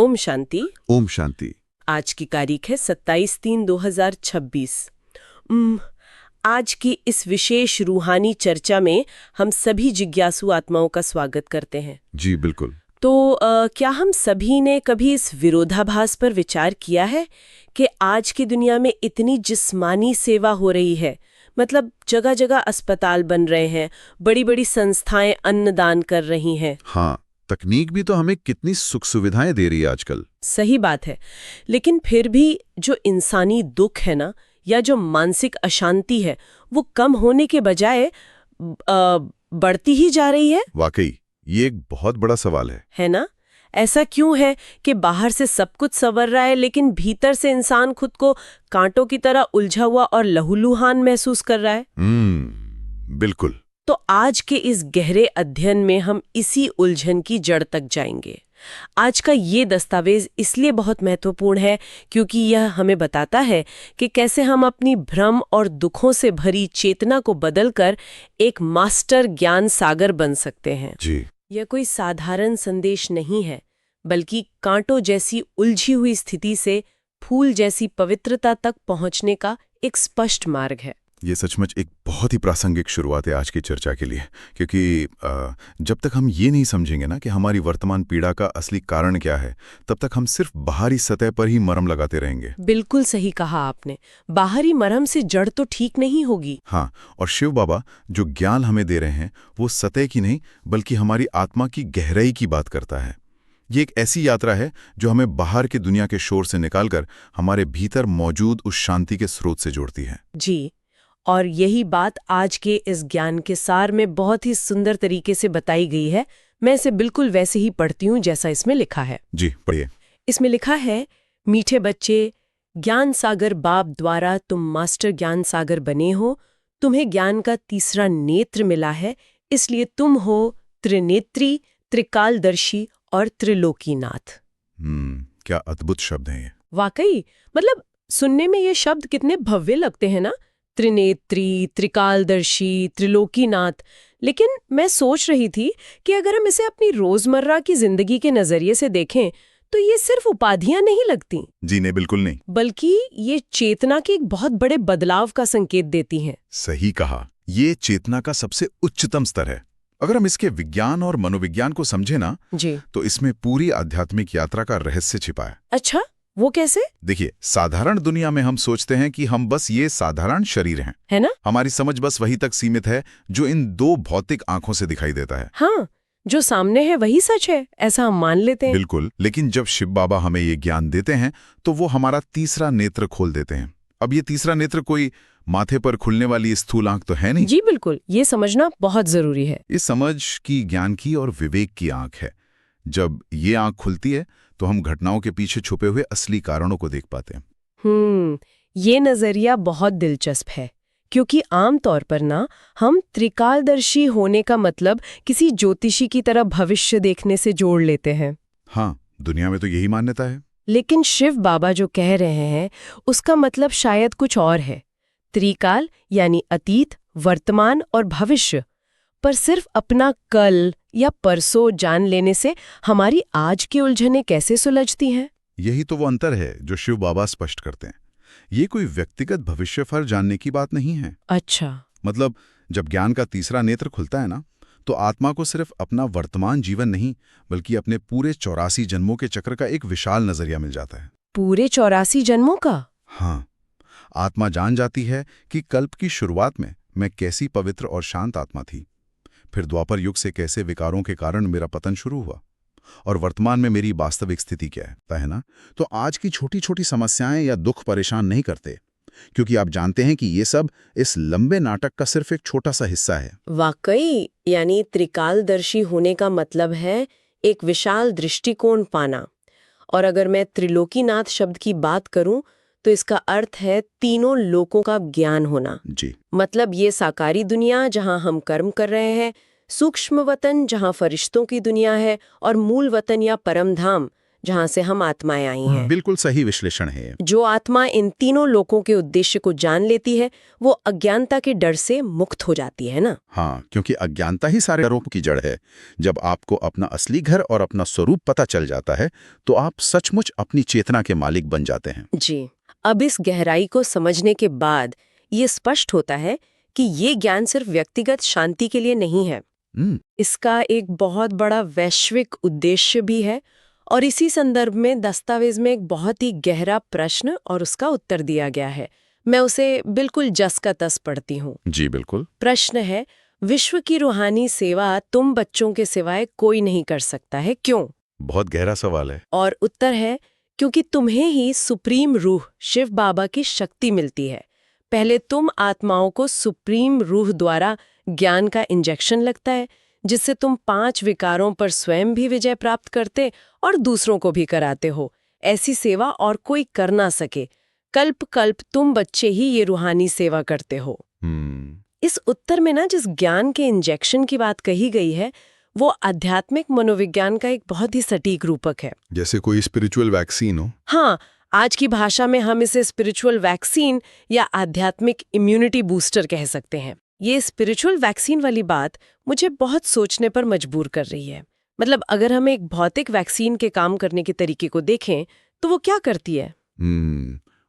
ओम शांति। ओम शांति। आज की तारीख है 27/3/2026। आज की इस विशेष रूहानी चर्चा में हम सभी जिज्ञासु आत्माओं का स्वागत करते हैं। जी बिल्कुल। तो क्या हम सभी ने कभी इस विरोधाभास पर विचार किया है कि आज की दुनिया में इतनी जिस्मानी सेवा हो रही है, मतलब जगह जगह अस्पताल बन रहे हैं, बड़ी बड़ी संस्थाएं अन्नदान कर रही हैं। हाँ, तकनीक भी तो हमें कितनी सुख सुविधाएं दे रही है आजकल। सही बात है, लेकिन फिर भी जो इंसानी दुख है ना, या जो मानसिक अशांति है, वो कम होने के बजाय बढ़ती ही जा रही है। वाकई ये एक बहुत बड़ा सवाल है ना? ऐसा क्यों है कि बाहर से सब कुछ संवर रहा है, लेकिन भीतर से इंसान खुद को कांटों की तरह उलझा हुआ और लहूलुहान महसूस कर रहा है? बिल्कुल। तो आज के इस गहरे अध्ययन में हम इसी उलझन की जड़ तक जाएंगे। आज का ये दस्तावेज इसलिए बहुत महत्वपूर्ण है क्योंकि यह हमें बताता है कि कैसे हम अपनी भ्रम और दुखों से भरी चेतना को बदलकर एक मास्टर ज्ञान सागर बन सकते हैं। जी। यह कोई साधारण संदेश नहीं है, बल्कि कांटों जैसी उलझी हुई स्थिति से फूल जैसी पवित्रता तक पहुंचने का एक स्पष्ट मार्ग है। ये सचमुच एक बहुत ही प्रासंगिक शुरुआत है आज की चर्चा के लिए, क्योंकि जब तक हम ये नहीं समझेंगे ना कि हमारी वर्तमान पीड़ा का असली कारण क्या है, तब तक हम सिर्फ बाहरी सतह पर ही मरहम लगाते रहेंगे। बिल्कुल सही कहा आपने, बाहरी मरहम से जड़ तो ठीक नहीं होगी। हाँ, और शिव बाबा जो ज्ञान हमें दे रहे हैं वो सतह की नहीं बल्कि हमारी आत्मा की गहराई की बात करता है। ये एक ऐसी यात्रा है जो हमें बाहर की दुनिया के शोर से निकालकर हमारे भीतर मौजूद उस शांति के स्रोत से जोड़ती है। जी, और यही बात आज के इस ज्ञान के सार में बहुत ही सुंदर तरीके से बताई गई है। मैं इसे बिल्कुल वैसे ही पढ़ती हूँ जैसा इसमें लिखा है। जी पढ़िए। इसमें लिखा है, मीठे बच्चे, ज्ञान सागर बाप द्वारा तुम मास्टर ज्ञान सागर बने हो। तुम्हें ज्ञान का तीसरा नेत्र मिला है, इसलिए तुम हो त्रिनेत्री, त्रिकालदर्शी और त्रिलोकीनाथ। क्या अद्भुत शब्द हैं ये। वाकई, मतलब सुनने में ये शब्द कितने भव्य लगते हैं ना, त्रिनेत्री, त्रिकालदर्शी, त्रिलोकीनाथ। लेकिन मैं सोच रही थी कि अगर हम इसे अपनी रोजमर्रा की जिंदगी के नजरिए से देखें तो ये सिर्फ उपाधियां नहीं लगती। जी नहीं, बिल्कुल नहीं, बल्कि ये चेतना के एक बहुत बड़े बदलाव का संकेत देती हैं। सही कहा, ये चेतना का सबसे उच्चतम स्तर है। अगर हम इसके विज्ञान और मनोविज्ञान को समझे ना जी, तो इसमें पूरी आध्यात्मिक यात्रा का रहस्य छिपा है। अच्छा, वो कैसे? देखिए, साधारण दुनिया में हम सोचते हैं कि हम बस ये साधारण शरीर हैं, है ना? हमारी समझ बस वही तक सीमित है जो इन दो भौतिक आंखों से दिखाई देता है। हाँ, जो सामने है वही सच है, ऐसा हम मान लेते हैं। बिल्कुल, लेकिन जब शिव बाबा हमें ये ज्ञान देते हैं तो वो हमारा तीसरा नेत्र खोल देते हैं। अब ये तीसरा नेत्र कोई माथे पर खुलने वाली स्थूल आंख तो है नहीं। जी बिल्कुल, ये समझना बहुत जरूरी है। इस समझ की, ज्ञान की और विवेक की आंख है। जब ये आंख खुलती है तो हम घटनाओं के पीछे छुपे हुए असली कारणों को देख पाते हैं। ये नजरिया बहुत दिलचस्प है, क्योंकि आमतौर पर ना हम त्रिकालदर्शी होने का मतलब किसी ज्योतिषी की तरह भविष्य देखने से जोड़ लेते हैं। हाँ, दुनिया में तो यही मान्यता है। लेकिन शिव बाबा जो कह रहे हैं उसका मतलब शायद कुछ और है। त्रिकाल यानी अतीत, वर्तमान और भविष्य, पर सिर्फ अपना कल या परसों जान लेने से हमारी आज की उलझनें कैसे सुलझती हैं? यही तो वो अंतर है जो शिव बाबा स्पष्ट करते हैं। ये कोई व्यक्तिगत भविष्यफल जानने की बात नहीं है। अच्छा, मतलब जब ज्ञान का तीसरा नेत्र खुलता है ना, तो आत्मा को सिर्फ अपना वर्तमान जीवन नहीं बल्कि अपने पूरे 84 जन्मों के चक्र का एक विशाल नजरिया मिल जाता है। पूरे 84 जन्मों का? हाँ, आत्मा जान जाती है कि कल्प की शुरुआत में मैं कैसी पवित्र और शांत आत्मा थी, फिर द्वापर युग से कैसे विकारों के कारण मेरा पतन शुरू हुआ, और वर्तमान में मेरी वास्तविक स्थिति क्या है ना? तो आज की छोटी छोटी समस्याएं या दुख परेशान नहीं करते, क्योंकि आप जानते हैं कि ये सब इस लंबे नाटक का सिर्फ एक छोटा सा हिस्सा है। वाकई, यानी त्रिकालदर्शी होने का मतलब है एक विशाल दृष्टिकोण पाना। और अगर मैं त्रिलोकीनाथ शब्द की बात करूं तो इसका अर्थ है तीनों लोकों का ज्ञान होना। जी, मतलब ये साकारी दुनिया जहां हम कर्म कर रहे हैं, सूक्ष्म वतन जहां फरिश्तों की दुनिया है, और मूल वतन या परम धाम जहाँ से हम आत्माएं आई हैं। बिल्कुल सही विश्लेषण है। जो आत्मा इन तीनों लोकों के उद्देश्य को जान लेती है वो अज्ञानता के डर से मुक्त हो जाती है ना। हाँ, क्योंकि अज्ञानता ही सारे डरों की जड़ है। जब आपको अपना असली घर और अपना स्वरूप पता चल जाता है तो आप सचमुच अपनी चेतना के मालिक बन जाते हैं। जी, अब इस गहराई को समझने के बाद ये स्पष्ट होता है कि ये ज्ञान सिर्फ व्यक्तिगत शांति के लिए नहीं है। इसका एक बहुत बड़ा वैश्विक उद्देश्य भी है और इसी संदर्भ में दस्तावेज में एक बहुत ही गहरा प्रश्न और उसका उत्तर दिया गया है। मैं उसे बिल्कुल जस का तस पढ़ती हूँ। जी बिल्कुल। प्रश्न है, विश्व की रूहानी सेवा तुम बच्चों के सिवाय कोई नहीं कर सकता है, क्यों? बहुत गहरा सवाल है। और उत्तर है, क्योंकि तुम्हें ही सुप्रीम रूह शिव बाबा की शक्ति मिलती है। पहले तुम आत्माओं को सुप्रीम रूह द्वारा ज्ञान का इंजेक्शन लगता है जिससे तुम 5 विकारों पर स्वयं भी विजय प्राप्त करते और दूसरों को भी कराते हो। ऐसी सेवा और कोई कर ना सके। कल्प कल्प तुम बच्चे ही ये रूहानी सेवा करते हो। इस उत्तर में ना जिस ज्ञान के इंजेक्शन की बात कही गई है वो आध्यात्मिक मनोविज्ञान का एक बहुत ही सटीक रूपक है। जैसे कोई स्पिरिचुअल वैक्सीन हो। हाँ, आज की भाषा में हम इसे स्पिरिचुअल वैक्सीन या आध्यात्मिक इम्यूनिटी बूस्टर कह सकते हैं। ये स्पिरिचुअल वैक्सीन वाली बात मुझे बहुत सोचने पर मजबूर कर रही है। मतलब अगर हम एक भौतिक वैक्सीन के काम करने के तरीके को देखें तो वो क्या करती है?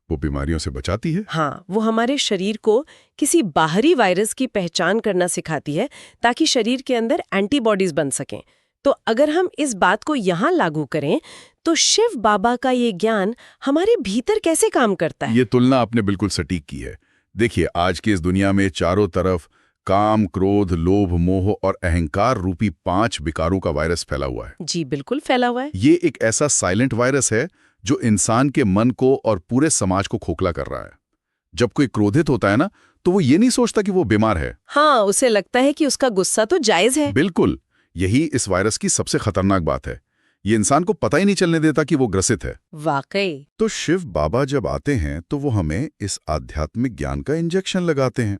वो बीमारियों से बचाती है। हाँ, वो हमारे शरीर को किसी बाहरी वायरस की पहचान करना सिखाती है ताकि शरीर के अंदर एंटीबॉडीज बन सकें। तो अगर हम इस बात को यहाँ लागू करें तो शिव बाबा का ये ज्ञान हमारे भीतर कैसे काम करता है? ये तुलना आपने बिल्कुल सटीक की है। देखिए, आज की इस दुनिया में चारों तरफ काम, क्रोध, लोभ, मोह और अहंकार रूपी 5 विकारों का वायरस फैला हुआ है। जी बिल्कुल फैला हुआ है। ये एक ऐसा साइलेंट वायरस है जो इंसान के मन को और पूरे समाज को खोखला कर रहा है। जब कोई क्रोधित होता है ना तो वो ये नहीं सोचता कि वो बीमार है। हाँ, उसे लगता है कि उसका गुस्सा तो जायज है। बिल्कुल, यही इस वायरस की सबसे खतरनाक बात है। ये इंसान को पता ही नहीं चलने देता कि वो ग्रसित है। वाकई। तो शिव बाबा जब आते हैं तो वो हमें इस आध्यात्मिक ज्ञान का इंजेक्शन लगाते हैं।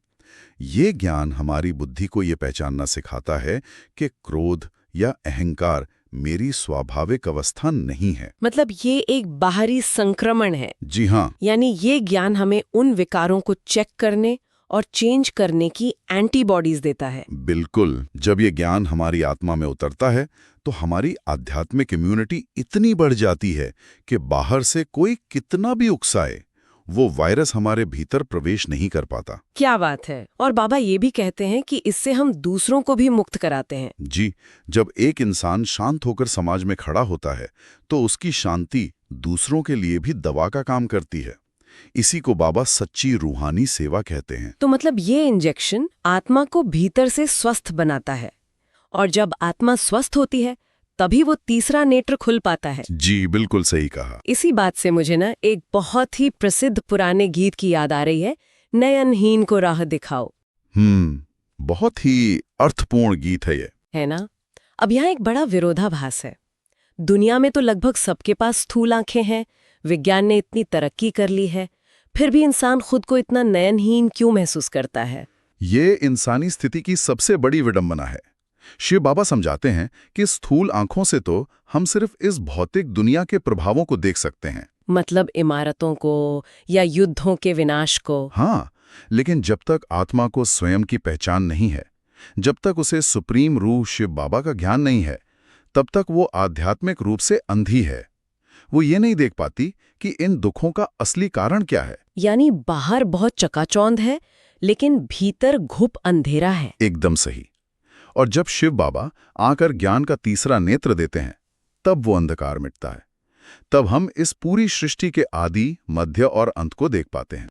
ये ज्ञान हमारी बुद्धि को ये पहचानना सिखाता है कि क्रोध या अहंकार मेरी स्वाभाविक अवस्था नहीं है। मतलब ये एक बाहरी संक्रमण है। जी हाँ। यानी ये ज्ञान हमें उन विकारों को चेक करने और चेंज करने की एंटीबॉडीज देता है। बिल्कुल, जब ये ज्ञान हमारी आत्मा में उतरता है तो हमारी आध्यात्मिक इम्यूनिटी इतनी बढ़ जाती है कि बाहर से कोई कितना भी उकसाए वो वायरस हमारे भीतर प्रवेश नहीं कर पाता। क्या बात है। और बाबा ये भी कहते हैं कि इससे हम दूसरों को भी मुक्त कराते हैं। जी, जब एक इंसान शांत होकर समाज में खड़ा होता है तो उसकी शांति दूसरों के लिए भी दवा का काम करती है। इसी को बाबा सच्ची रूहानी सेवा कहते हैं। तो मतलब ये इंजेक्शन आत्मा को भीतर से स्वस्थ बनाता है और जब आत्मा स्वस्थ होती है तभी वो तीसरा नेत्र खुल पाता है। जी बिल्कुल सही कहा। इसी बात से मुझे ना एक बहुत ही प्रसिद्ध पुराने गीत की याद आ रही है, नयनहीन को राह दिखाओ। बहुत ही अर्थपूर्ण गीत है ये, है ना। अब यहाँ एक बड़ा विरोधाभास है। दुनिया में तो लगभग सबके पास स्थूल आंखें हैं, विज्ञान ने इतनी तरक्की कर ली है, फिर भी इंसान खुद को इतना नयनहीन क्यों महसूस करता है? ये इंसानी स्थिति की सबसे बड़ी विडंबना है। शिव बाबा समझाते हैं कि स्थूल आंखों से तो हम सिर्फ इस भौतिक दुनिया के प्रभावों को देख सकते हैं। मतलब इमारतों को या युद्धों के विनाश को। हाँ, लेकिन जब तक आत्मा को स्वयं की पहचान नहीं है, जब तक उसे सुप्रीम रूह शिव बाबा का ज्ञान नहीं है, तब तक वो आध्यात्मिक रूप से अंधी है। वो ये नहीं देख पाती कि इन दुखों का असली कारण क्या है। यानी बाहर बहुत चकाचौंध है लेकिन भीतर घुप अंधेरा है। एकदम सही। और जब शिव बाबा आकर ज्ञान का तीसरा नेत्र देते हैं तब वो अंधकार मिटता है। तब हम इस पूरी सृष्टि के आदि, मध्य और अंत को देख पाते हैं।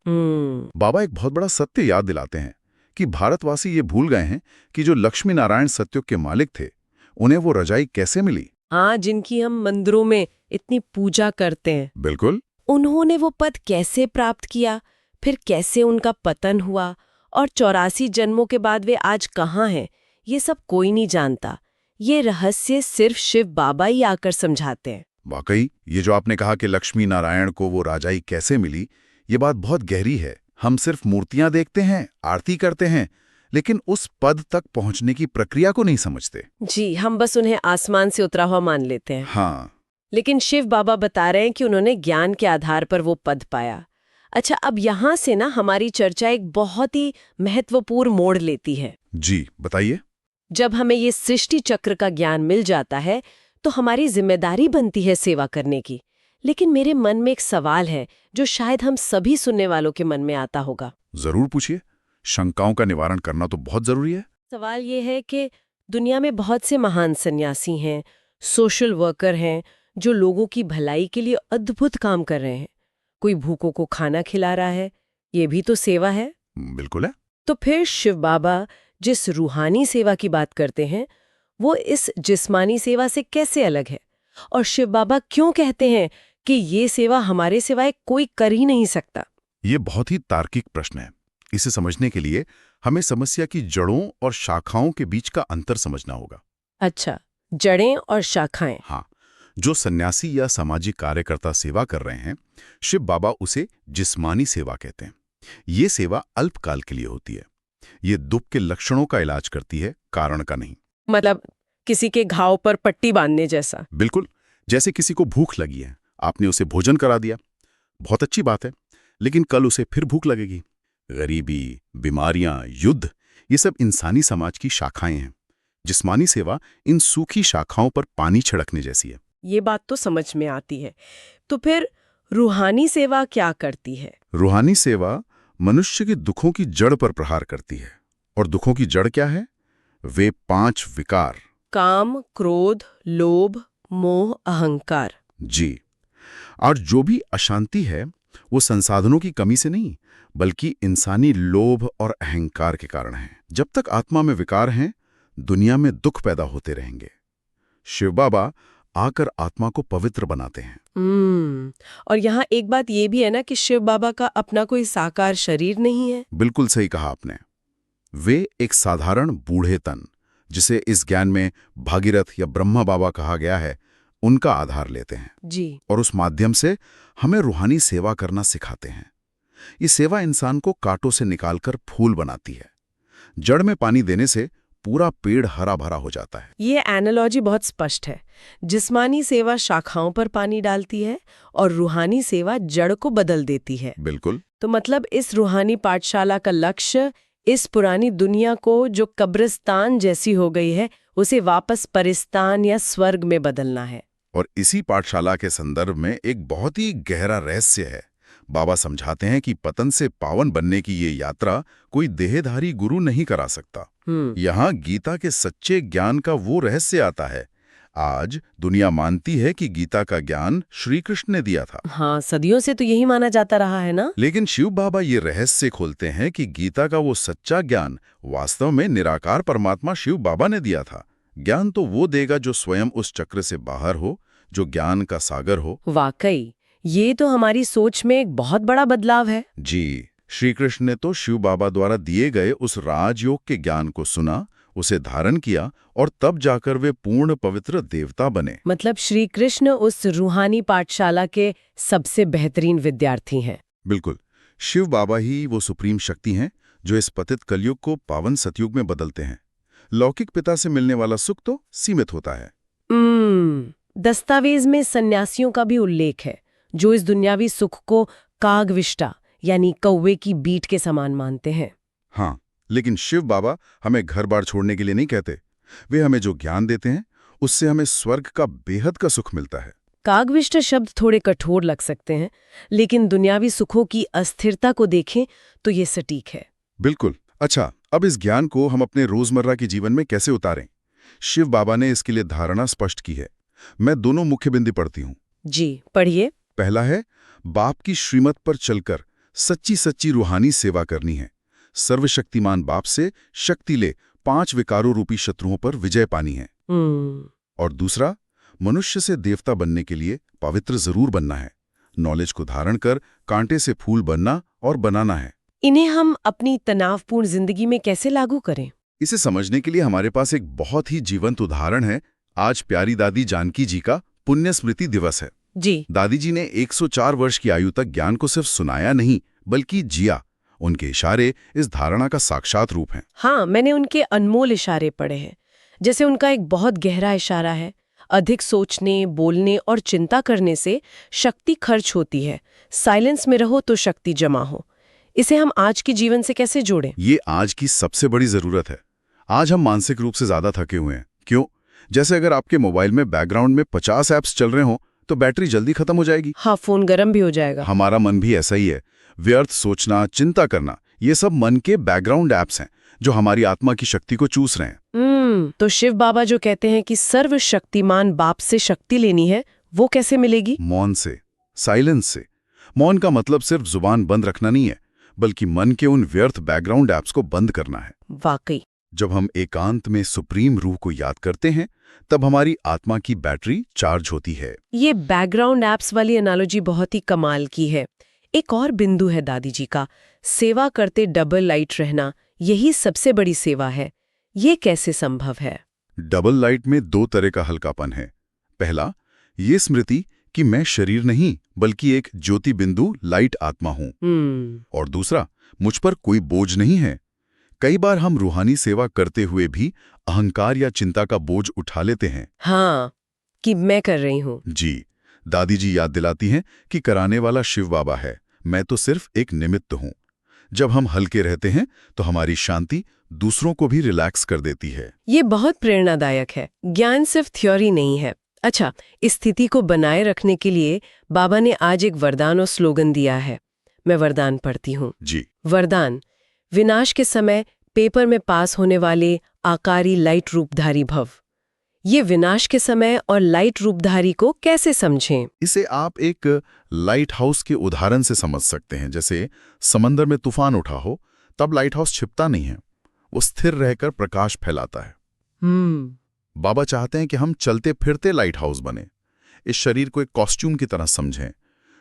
बाबा एक बहुत बड़ा सत्य याद दिलाते हैं कि भारतवासी ये भूल गए हैं कि जो लक्ष्मी नारायण सत्युग के मालिक थे उन्हें वो रजाई कैसे मिली। हाँ, जिनकी हम मंदिरों में इतनी पूजा करते हैं। बिल्कुल। उन्होंने वो पद कैसे प्राप्त किया, फिर कैसे उनका पतन हुआ और 84 जन्मों के बाद वे आज कहाँ हैं, ये सब कोई नहीं जानता। ये रहस्य सिर्फ शिव बाबा ही आकर समझाते हैं। वाकई, ये जो आपने कहा कि लक्ष्मी नारायण को वो राजाई कैसे मिली, ये बात बहुत गहरी है। हम सिर्फ मूर्तियां देखते हैं, आरती करते हैं, लेकिन उस पद तक पहुंचने की प्रक्रिया को नहीं समझते। जी, हम बस उन्हें आसमान से उतरा हुआ मान लेते हैं। हाँ, लेकिन शिव बाबा बता रहे हैं कि उन्होंने ज्ञान के आधार पर वो पद पाया। अच्छा, अब यहाँ से ना हमारी चर्चा एक बहुत ही महत्वपूर्ण मोड़ लेती है। जी बताइए। जब हमें ये सृष्टि चक्र का ज्ञान मिल जाता है तो हमारी जिम्मेदारी बनती है सेवा करने की। लेकिन मेरे मन में एक सवाल है जो शायद हम सभी सुनने वालों के मन में आता होगा। जरूर पूछिए, शंकाओं का निवारण करना तो बहुत जरूरी है। सवाल ये है कि दुनिया में बहुत से महान सन्यासी हैं, सोशल वर्कर हैं, जो लोगों की भलाई के लिए अद्भुत काम कर रहे हैं। कोई भूखों को खाना खिला रहा है, ये भी तो सेवा है। बिल्कुल है। तो फिर शिव बाबा जिस रूहानी सेवा की बात करते हैं वो इस जिस्मानी सेवा से कैसे अलग है? और शिव बाबा क्यों कहते हैं कि ये सेवा हमारे सिवाय कोई कर ही नहीं सकता? ये बहुत ही तार्किक प्रश्न है। इसे समझने के लिए हमें समस्या की जड़ों और शाखाओं के बीच का अंतर समझना होगा। अच्छा, जड़ें और शाखाएं। हाँ, जो सन्यासी या सामाजिक कार्यकर्ता सेवा कर रहे हैं, शिव बाबा उसे जिस्मानी सेवा कहते हैं। ये सेवा अल्पकाल के लिए होती है। ये दुख के लक्षणों का इलाज करती है, कारण का नहीं। मतलब किसी के घाव पर पट्टी बांधने जैसा। बिल्कुल, जैसे किसी को भूख लगी है, आपने उसे भोजन करा दिया, बहुत अच्छी बात है, लेकिन कल उसे फिर भूख लगेगी। गरीबी, बीमारियां, युद्ध, ये सब इंसानी समाज की शाखाएं हैं। जिस्मानी सेवा इन सूखी शाखाओं पर पानी छिड़कने जैसी है। ये बात तो समझ में आती है। तो फिर रूहानी सेवा क्या करती है? रूहानी सेवा मनुष्य के दुखों की जड़ पर प्रहार करती है। और दुखों की जड़ क्या है? वे 5 विकार: काम, क्रोध, लोभ, मोह, अहंकार। जी। और जो भी अशांति है वो संसाधनों की कमी से नहीं, बल्कि इंसानी लोभ और अहंकार के कारण है। जब तक आत्मा में विकार हैं, दुनिया में दुख पैदा होते रहेंगे। शिव बाबा आकर आत्मा को पवित्र बनाते हैं। और यहाँ एक बात ये भी है ना कि शिव बाबा का अपना कोई साकार शरीर नहीं है। बिल्कुल सही कहा आपने। वे एक साधारण बूढ़े तन, जिसे इस ज्ञान में भागीरथ या ब्रह्मा बाबा कहा गया है, उनका आधार लेते हैं जी। और उस माध्यम से हमें रूहानी सेवा करना सिखाते हैं। ये सेवा इंसान को कांटों से निकालकर फूल बनाती है। जड़ में पानी देने से पूरा पेड़ हरा भरा हो जाता है। ये एनालॉजी बहुत स्पष्ट है। जिस्मानी सेवा शाखाओं पर पानी डालती है और रूहानी सेवा जड़ को बदल देती है। बिल्कुल। तो मतलब इस रूहानी पाठशाला का लक्ष्य इस पुरानी दुनिया को, जो कब्रिस्तान जैसी हो गई है, उसे वापस परिस्तान या स्वर्ग में बदलना है। और इसी पाठशाला के संदर्भ में एक बहुत ही गहरा रहस्य है। बाबा समझाते हैं कि पतन से पावन बनने की ये यात्रा कोई देहधारी गुरु नहीं करा सकता। यहाँ गीता के सच्चे ज्ञान का वो रहस्य आता है। आज दुनिया मानती है कि गीता का ज्ञान श्री कृष्ण ने दिया था। हाँ, सदियों से तो यही माना जाता रहा है ना। लेकिन शिव बाबा ये रहस्य खोलते हैं कि गीता का वो सच्चा ज्ञान वास्तव में निराकार परमात्मा शिव बाबा ने दिया था। ज्ञान तो वो देगा जो स्वयं उस चक्र से बाहर हो, जो ज्ञान का सागर हो। वाकई ये तो हमारी सोच में एक बहुत बड़ा बदलाव है। जी, श्री कृष्ण ने तो शिव बाबा द्वारा दिए गए उस राजयोग के ज्ञान को सुना, उसे धारण किया और तब जाकर वे पूर्ण पवित्र देवता बने। मतलब श्री कृष्ण उस रूहानी पाठशाला के सबसे बेहतरीन विद्यार्थी हैं। बिल्कुल, शिव बाबा ही वो सुप्रीम शक्ति हैं जो इस पतित कलयुग को पावन सतयुग में बदलते हैं। लौकिक पिता से मिलने वाला सुख तो सीमित होता है। दस्तावेज में सन्यासियों का भी उल्लेख है जो इस दुनियावी सुख को कागविष्टा यानी कौवे की बीट के समान मानते हैं। हाँ, लेकिन शिव बाबा हमें घर बार छोड़ने के लिए नहीं कहते। वे हमें जो ज्ञान देते हैं उससे हमें स्वर्ग का बेहद का सुख मिलता है। कागविष्ट शब्द थोड़े कठोर लग सकते हैं, लेकिन दुनियावी सुखों की अस्थिरता को देखें तो ये सटीक है। बिल्कुल। अच्छा, अब इस ज्ञान को हम अपने रोजमर्रा के जीवन में कैसे उतारें? शिव बाबा ने इसके लिए धारणा स्पष्ट की है। मैं दोनों मुख्य बिंदु पढ़ती हूँ। जी, पढ़िए। पहला है, बाप की श्रीमत पर चलकर सच्ची सच्ची रूहानी सेवा करनी है। सर्वशक्तिमान बाप से शक्ति ले 5 विकारों रूपी शत्रुओं पर विजय पानी है। और दूसरा, मनुष्य से देवता बनने के लिए पवित्र जरूर बनना है। नॉलेज को धारण कर कांटे से फूल बनना और बनाना है। इन्हें हम अपनी तनावपूर्ण जिंदगी में कैसे लागू करें? इसे समझने के लिए हमारे पास एक बहुत ही जीवंत उदाहरण है। आज प्यारी दादी जानकी जी का पुण्य स्मृति दिवस है। जी। दादी जी ने 104 वर्ष की आयु तक ज्ञान को सिर्फ सुनाया नहीं, बल्कि जिया। उनके इशारे इस धारणा का साक्षात रूप हैं। हाँ, मैंने उनके अनमोल इशारे पढ़े हैं। जैसे उनका एक बहुत गहरा इशारा है, अधिक सोचने, बोलने और चिंता करने से शक्ति खर्च होती है। साइलेंस में रहो तो शक्ति जमा हो। इसे हम आज के जीवन से कैसे जोड़ें? ये आज की सबसे बड़ी जरूरत है। आज हम मानसिक रूप से ज्यादा थके हुए हैं। क्यों? जैसे अगर आपके मोबाइल में बैकग्राउंड में 50 ऐप्स चल रहे हो तो बैटरी जल्दी खत्म हो जाएगी। हाँ, फोन गर्म भी हो जाएगा। हमारा मन भी ऐसा ही है। व्यर्थ सोचना, चिंता करना, ये सब मन के बैकग्राउंड ऐप्स हैं जो हमारी आत्मा की शक्ति को चूस रहे हैं। तो शिव बाबा जो कहते हैं कि सर्वशक्तिमान बाप से शक्ति लेनी है, वो कैसे मिलेगी? मौन से, साइलेंस से। मौन का मतलब सिर्फ जुबान बंद रखना नहीं है, बल्कि मन के उन व्यर्थ बैकग्राउंड ऐप्स को बंद करना है। वाकई। जब हम एकांत में सुप्रीम रूह को याद करते हैं, तब हमारी आत्मा की बैटरी चार्ज होती है। ये बैकग्राउंड ऐप्स वाली एनालॉजी बहुत ही कमाल की है। एक और बिंदु है दादी जी का, सेवा करते डबल लाइट रहना, यही सबसे बड़ी सेवा है। ये कैसे संभव है? डबल लाइट में दो तरह का हल्कापन है। पहला, ये स्मृति कि मैं शरीर नहीं बल्कि एक ज्योति बिंदु लाइट आत्मा हूं। और दूसरा, मुझ पर कोई बोझ नहीं है। कई बार हम रूहानी सेवा करते हुए भी अहंकार या चिंता का बोझ उठा लेते हैं। हाँ, कि मैं कर रही हूँ। जी, दादी जी याद दिलाती हैं कि कराने वाला शिव बाबा है, मैं तो सिर्फ एक निमित्त हूं। जब हम हल्के रहते हैं तो हमारी शांति दूसरों को भी रिलैक्स कर देती है। ये बहुत प्रेरणादायक है। ज्ञान सिर्फ थ्योरी नहीं है। अच्छा, इस स्थिति को बनाए रखने के लिए बाबा ने आज एक वरदान और स्लोगन दिया है। मैं वरदान पढ़ती हूँ। जी। वरदान: विनाश के समय पेपर में पास होने वाले आकारी लाइट रूपधारी भव। ये विनाश के समय और लाइट रूपधारी को कैसे समझें? इसे आप एक लाइट हाउस के उदाहरण से समझ सकते हैं। जैसे समंदर में तूफान उठा हो, तब लाइट हाउस छिपता नहीं है, वो स्थिर रहकर प्रकाश फैलाता है। बाबा चाहते हैं कि हम चलते फिरते लाइट हाउस बने। इस शरीर को एक कॉस्ट्यूम की तरह समझें।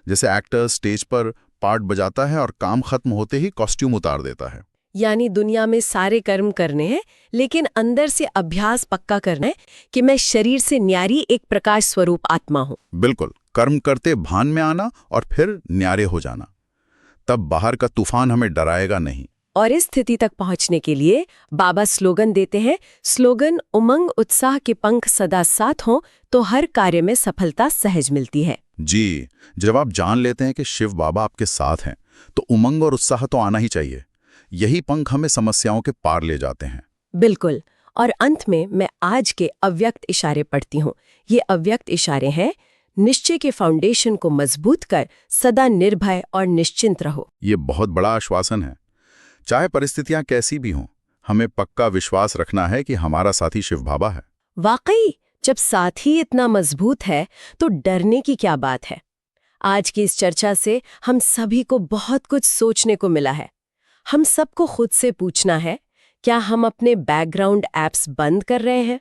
जैसे एक्टर स्टेज पर पार्ट बजाता है और काम खत्म होते ही कॉस्ट्यूम उतार देता है। यानी दुनिया में सारे कर्म करने हैं, लेकिन अंदर से अभ्यास पक्का करना है कि मैं शरीर से न्यारी एक प्रकाश स्वरूप आत्मा हूं। बिल्कुल, कर्म करते भान में आना और फिर न्यारे हो जाना। तब बाहर का तूफान हमें डराएगा नहीं। और इस स्थिति तक पहुंचने के लिए बाबा स्लोगन देते हैं। स्लोगन: उमंग उत्साह के पंख सदा साथ हों तो हर कार्य में सफलता सहज मिलती है। जी, जब आप जान लेते हैं कि शिव बाबा आपके साथ हैं, तो उमंग और उत्साह तो आना ही चाहिए। यही पंख हमें समस्याओं के पार ले जाते हैं। बिल्कुल। और अंत में मैं आज के अव्यक्त इशारे पढ़ती हूँ। ये अव्यक्त इशारे हैं: निश्चय के फाउंडेशन को मजबूत कर सदा निर्भय और निश्चिंत रहो। ये बहुत बड़ा आश्वासन है। चाहे परिस्थितियां कैसी भी हों, हमें पक्का विश्वास रखना है कि हमारा साथी शिव बाबा है। वाकई, जब साथी इतना मजबूत है तो डरने की क्या बात है। आज की इस चर्चा से हम सभी को बहुत कुछ सोचने को मिला है। हम सबको खुद से पूछना है, क्या हम अपने बैकग्राउंड ऐप्स बंद कर रहे हैं?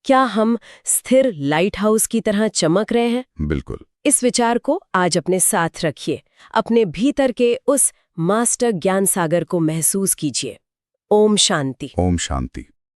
क्या हम स्थिर लाइट हाउस की तरह चमक रहे हैं? बिल्कुल। इस विचार को आज अपने साथ रखिए। अपने भीतर के उस मास्टर ज्ञान सागर को महसूस कीजिए। ओम शांति। ओम शांति।